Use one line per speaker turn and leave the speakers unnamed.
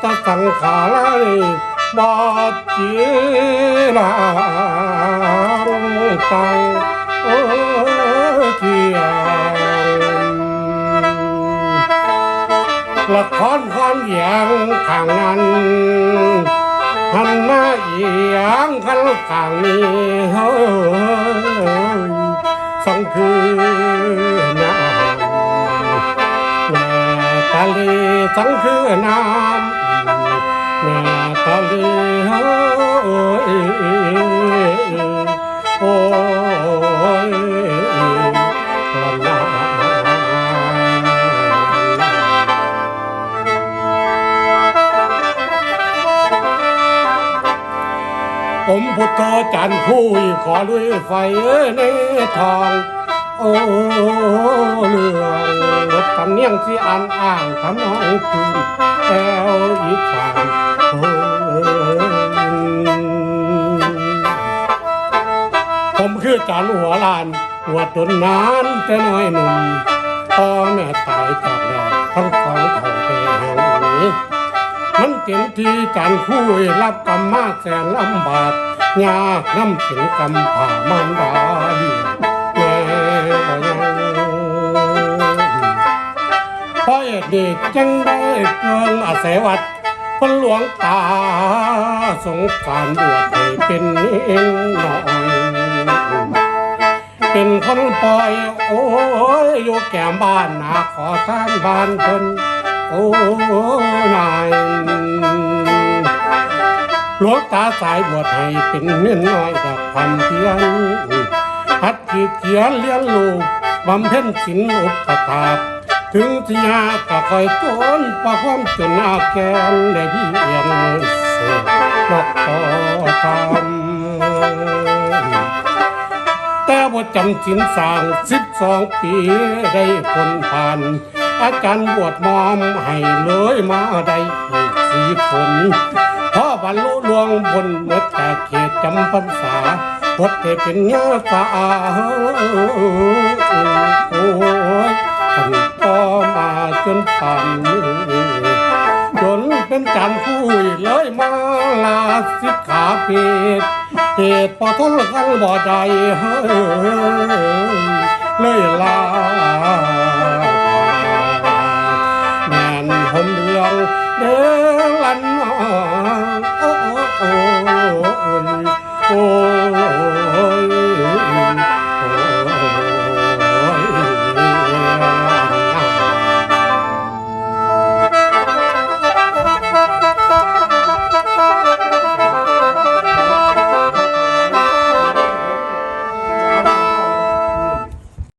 ตสังขารบาจีนางตังเทียงละครคอนแยงข้างนั้นหันมาเอียงขันข้างนี้สังคือน้ำแม่ตาลีสังคือน้ำแม่ตาลีโอ้ยผมพุทโธจันทร์ผู้ขอด้วยไฟในทองโอ้เรื่องรถทำเนียงที่อ่างทำน้องคืนแอวอีกฝั่งผมคือจันหัวลานหัวต้นนานแต่น้อยหนุ่มพ่อแม่ตายจากแดดทั้งของเถ่าแก่แห่งนี้มันเต็มที่จันคู่รับกรรมมาแสนลำบากยากน้ำถึงกำผ่ามันดาดีแม่บ่ยังเพราะเหตุนี้จึงได้เกินอาศัยวัดคนหลวงตาสงการบวชให้เป็นเองหน่อยเป็นคนปล่อยโอ้ยอยู่แก้มบ้านนาขอทานบ้านเพิ่นโอ้นายหลวงตาสายบวชให้เป็นเนื้อน้อยกับความเพียรหัดขีดเขียนเลี้ยงลูกบำเพ็ญศีลอุปถากถึงที่ยากก็คอยทนประความจนอาแกนได้เพียงเสียดอกต่อทำแต่บ่จำศีลสร้าง12 ปีได้ผลผ่านอาจารย์บวชมอมให้เลยมาได้อีก4 คนพ่อบรรลุลวงบนเมื่อแต่เขตจำพรรษาพดให้เป็นเนื้อสาโอ้ยขันต่อมาจนป่านนี้จนเป็นจันคู่เลยมาลาสิกขาเพศเหตุพอทนกันบ่ได้เลยลาแม่นผมเรื่องเดินลัน